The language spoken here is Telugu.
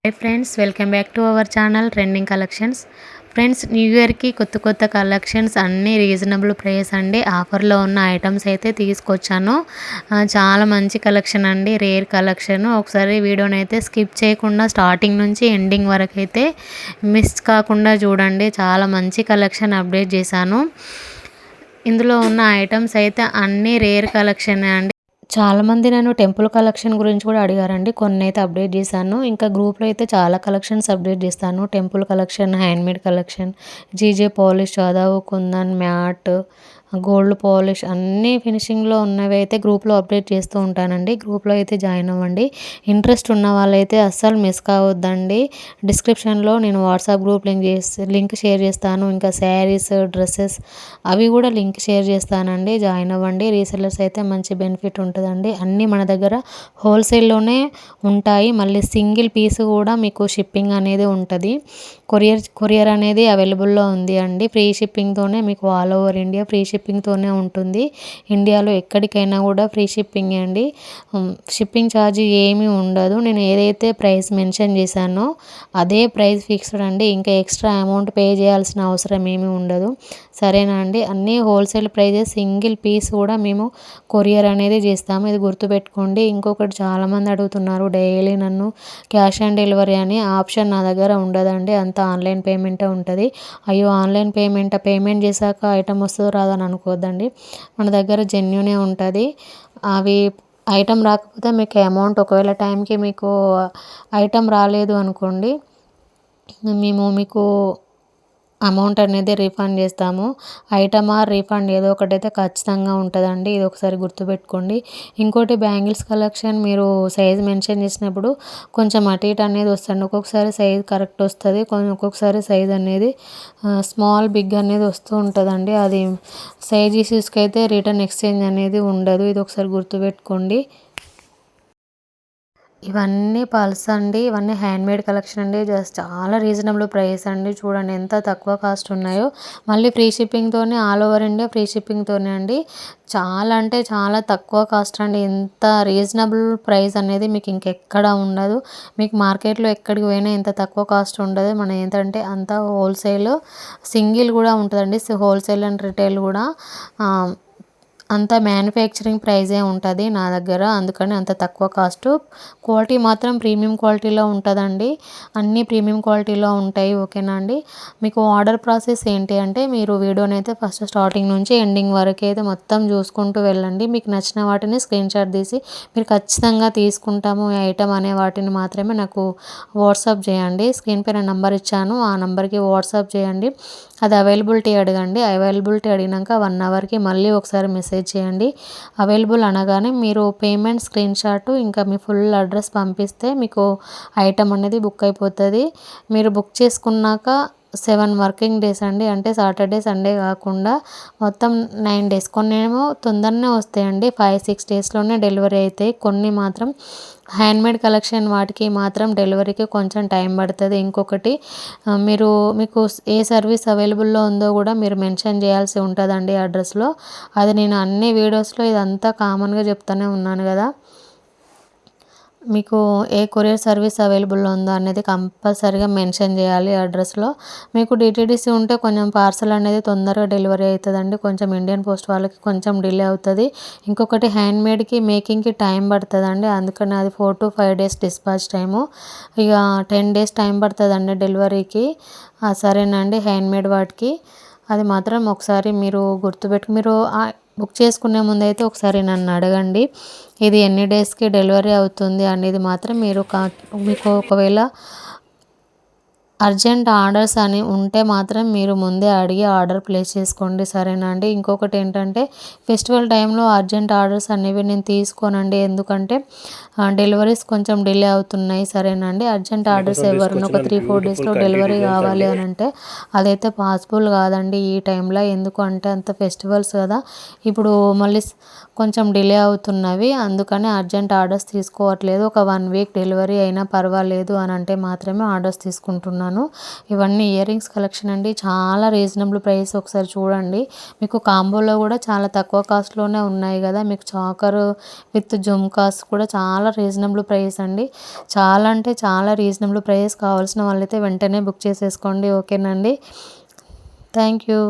Hi friends, welcome back to our channel trending collections. Friends, new ఇయర్కి కొత్త కలెక్షన్స్ అన్నీ రీజనబుల్ ప్రైస్ అండి. ఆఫర్లో ఉన్న ఐటమ్స్ అయితే తీసుకొచ్చాను. చాలా మంచి కలెక్షన్ అండి, రేర్ కలెక్షన్. ఒకసారి వీడియోని అయితే స్కిప్ చేయకుండా స్టార్టింగ్ నుంచి ఎండింగ్ వరకు అయితే మిస్ కాకుండా చూడండి. చాలా మంచి కలెక్షన్ అప్డేట్ చేశాను. ఇందులో ఉన్న ఐటమ్స్ అయితే అన్నీ రేర్ కలెక్షన్ అండి. చాలామంది నన్ను టెంపుల్ కలెక్షన్ గురించి కూడా అడిగారండి. కొన్ని అయితే అప్డేట్ చేశాను. ఇంకా గ్రూప్లో అయితే చాలా కలెక్షన్స్ అప్డేట్ చేస్తాను. Temple collection, handmade collection, GJ polish, దాదాపు కుందన్, మ్యాట్, గోల్డ్ పాలిష్ అన్నీ ఫినిషింగ్లో ఉన్నవి అయితే గ్రూప్లో అప్డేట్ చేస్తూ ఉంటానండి. గ్రూప్లో అయితే జాయిన్ అవ్వండి. ఇంట్రెస్ట్ ఉన్న వాళ్ళైతే అస్సలు మిస్ కావద్దండి. డిస్క్రిప్షన్లో నేను వాట్సాప్ గ్రూప్ లింక్ షేర్ చేస్తాను. ఇంకా శారీస్, డ్రెస్సెస్ అవి కూడా లింక్ షేర్ చేస్తానండి. జాయిన్ అవ్వండి. రీసెల్లర్స్ అయితే మంచి బెనిఫిట్ ఉంటుందండి. అన్నీ మన దగ్గర హోల్సేల్లోనే ఉంటాయి. మళ్ళీ సింగిల్ పీస్ కూడా మీకు షిప్పింగ్ అనేది ఉంటుంది. కొరియర్ అనేది అవైలబుల్లో ఉంది అండి. ఫ్రీ షిప్పింగ్తోనే మీకు ఆల్ ఓవర్ ఇండియా ఫ్రీ షిప్పింగ్తోనే ఉంటుంది. ఇండియాలో ఎక్కడికైనా కూడా ఫ్రీ షిప్పింగ్ అండి. షిప్పింగ్ ఛార్జ్ ఏమీ ఉండదు. నేను ఏదైతే ప్రైస్ మెన్షన్ చేశానో అదే ప్రైస్ ఫిక్స్డ్ అండి. ఇంకా ఎక్స్ట్రా అమౌంట్ పే చేయాల్సిన అవసరం ఏమీ ఉండదు. సరేనా అండి. అన్నీ హోల్సేల్ ప్రైజెస్, సింగిల్ పీస్ కూడా మేము కొరియర్ అనేది చేస్తాము. ఇది గుర్తుపెట్టుకోండి. ఇంకొకటి చాలామంది అడుగుతున్నారు డైలీ నన్ను క్యాష్ ఆన్ డెలివరీ అని. ఆప్షన్ నా దగ్గర ఉండదండి. అంతా ఆన్లైన్ పేమెంటే ఉంటుంది. అయ్యో, ఆన్లైన్ పేమెంట్ చేశాక ఐటమ్ వస్తుందో రాదో అని అనుకోవద్దండి. మన దగ్గర జెన్యూనే ఉంటుంది. అవి ఐటమ్ రాకపోతే మీకు అమౌంట్, ఒకవేళ టైంకి మీకు ఐటమ్ రాలేదు అనుకోండి, మేము మీకు అమౌంట్ అనేది రీఫండ్ చేస్తాము. ఐటమ్ ఆర్ రీఫండ్ ఏదో ఒకటైతే ఖచ్చితంగా ఉంటుందండి. ఇది ఒకసారి గుర్తుపెట్టుకోండి. ఇంకోటి బ్యాంగిల్స్ కలెక్షన్ మీరు సైజ్ మెన్షన్ చేసినప్పుడు కొంచెం అటు ఇటు అనేది వస్తుంది. ఒక్కొక్కసారి సైజ్ కరెక్ట్ వస్తుంది, ఒక్కొక్కసారి సైజ్ అనేది స్మాల్ బిగ్ అనేది వస్తూ ఉంటుందండి. అది సైజ్ ఇష్యూస్కి అయితే రిటర్న్ ఎక్స్చేంజ్ అనేది ఉండదు. ఇది ఒకసారి గుర్తుపెట్టుకోండి. ఇవన్నీ పల్స్ అండి. ఇవన్నీ హ్యాండ్మేడ్ కలెక్షన్ అండి. జస్ట్ చాలా రీజనబుల్ ప్రైస్ అండి. చూడండి ఎంత తక్కువ కాస్ట్ ఉన్నాయో. మళ్ళీ ఫ్రీ షిప్పింగ్తోనే, ఆల్ ఓవర్ ఇండియా ఫ్రీ షిప్పింగ్తోనే అండి. చాలా అంటే చాలా తక్కువ కాస్ట్ అండి. ఇంత రీజనబుల్ ప్రైస్ అనేది మీకు ఇంకెక్కడ ఉండదు. మీకు మార్కెట్లో ఎక్కడికి పోయినా ఇంత తక్కువ కాస్ట్ ఉండదు. మన ఏంటంటే అంత హోల్సేల్, సింగిల్ కూడా ఉంటుందండి. హోల్సేల్ అండ్ రిటైల్ కూడా అంత మ్యానుఫ్యాక్చరింగ్ ప్రైజే ఉంటుంది నా దగ్గర. అందుకని అంత తక్కువ కాస్ట్. క్వాలిటీ మాత్రం ప్రీమియం క్వాలిటీలో ఉంటుందండి. అన్నీ ప్రీమియం క్వాలిటీలో ఉంటాయి. ఓకేనా అండి. మీకు ఆర్డర్ ప్రాసెస్ ఏంటి అంటే, మీరు వీడియోని అయితే ఫస్ట్ స్టార్టింగ్ నుంచి ఎండింగ్ వరకు అయితే మొత్తం చూసుకుంటూ వెళ్ళండి. మీకు నచ్చిన వాటిని స్క్రీన్ షాట్ తీసి మీరు ఖచ్చితంగా తీసుకుంటాము ఈ ఐటమ్ అనే వాటిని మాత్రమే నాకు వాట్సాప్ చేయండి. స్క్రీన్ పైన నెంబర్ ఇచ్చాను, ఆ నెంబర్కి వాట్సాప్ చేయండి. అది అవైలబిలిటీ అడగండి. అవైలబిలిటీ అడిగినాక 1 అవర్కి మళ్ళీ ఒకసారి మెసేజ్ చేయండి. అవైలబుల్ అనగానే మీరు పేమెంట్ స్క్రీన్ షాట్ ఇంకా మీ ఫుల్ అడ్రస్ పంపిస్తే మీకు ఐటమ్ అనేది బుక్ అయిపోతుంది. మీరు బుక్ చేసుకున్నాక 7 వర్కింగ్ డేస్ అండి. అంటే సాటర్డే, సండే కాకుండా మొత్తం 9 డేస్. కొన్ని ఏమో తొందరనే వస్తాయండి. 5-6 డేస్లోనే డెలివరీ అవుతాయి. కొన్ని మాత్రం హ్యాండ్మేడ్ కలెక్షన్ వాటికి మాత్రం డెలివరీకి కొంచెం టైం పడుతుంది. ఇంకొకటి, మీకు ఏ సర్వీస్ అవైలబుల్లో ఉందో కూడా మీరు మెన్షన్ చేయాల్సి ఉంటుందండి అడ్రస్లో. అది నేను అన్ని వీడియోస్లో ఇదంతా కామన్గా చెప్తూనే ఉన్నాను కదా. మీకు ఏ కొరియర్ సర్వీస్ అవైలబుల్లో ఉందో అనేది కంపల్సరీగా మెన్షన్ చేయాలి అడ్రస్లో. మీకు డిటీడీసీ ఉంటే కొంచెం పార్సల్ అనేది తొందరగా డెలివరీ అవుతుందండి. కొంచెం ఇండియన్ పోస్ట్ వాళ్ళకి కొంచెం డిలే అవుతుంది. ఇంకొకటి, హ్యాండ్మేడ్కి మేకింగ్కి టైం పడుతుందండి. అందుకని అది 4 to 5 డేస్ డిస్పాచ్ టైము. ఇక 10 డేస్ టైం పడుతుందండి డెలివరీకి. సరేనండి. హ్యాండ్మేడ్ వాటికి అది మాత్రం ఒకసారి మీరు మీరు బుక్ చేసుకునే ముందైతే ఒకసారి నన్ను అడగండి, ఇది ఎన్ని డేస్కి డెలివరీ అవుతుంది అనేది మాత్రం. మీకు ఒకవేళ అర్జెంట్ ఆర్డర్స్ అని ఉంటే మాత్రం మీరు ముందే అడిగి ఆర్డర్ ప్లేస్ చేసుకోండి. సరేనా అండి. ఇంకొకటి ఏంటంటే, ఫెస్టివల్ టైంలో అర్జెంట్ ఆర్డర్స్ అనేవి నేను తీసుకోనండి. ఎందుకంటే డెలివరీస్ కొంచెం డిలే అవుతున్నాయి. సరేనా అండి. అర్జెంట్ ఆర్డర్స్ ఎవరైనా ఒక 3-4 డేస్లో డెలివరీ కావాలి అని అంటే అదైతే పాసిబుల్ కాదండి ఈ టైంలో. ఎందుకంటే అంత ఫెస్టివల్స్ కదా. ఇప్పుడు మళ్ళీ కొంచెం డిలే అవుతున్నవి. అందుకని అర్జెంట్ ఆర్డర్స్ తీసుకోవట్లేదు. ఒక 1 వీక్ డెలివరీ అయినా పర్వాలేదు అని అంటే మాత్రమే ఆర్డర్స్ తీసుకుంటున్నాను. తీసుకున్నాను. ఇవన్నీ ఇయర్ రింగ్స్ కలెక్షన్ అండి. చాలా రీజనబుల్ ప్రైస్, ఒకసారి చూడండి. మీకు కాంబోలో కూడా చాలా తక్కువ కాస్ట్లోనే ఉన్నాయి కదా. మీకు చాకర్ విత్ జుమ్కాస్ కూడా చాలా రీజనబుల్ ప్రైస్ అండి. చాలా అంటే చాలా రీజనబుల్ ప్రైస్. కావాల్సిన వాళ్ళైతే వెంటనే బుక్ చేసేసుకోండి. ఓకేనండి. Thank you.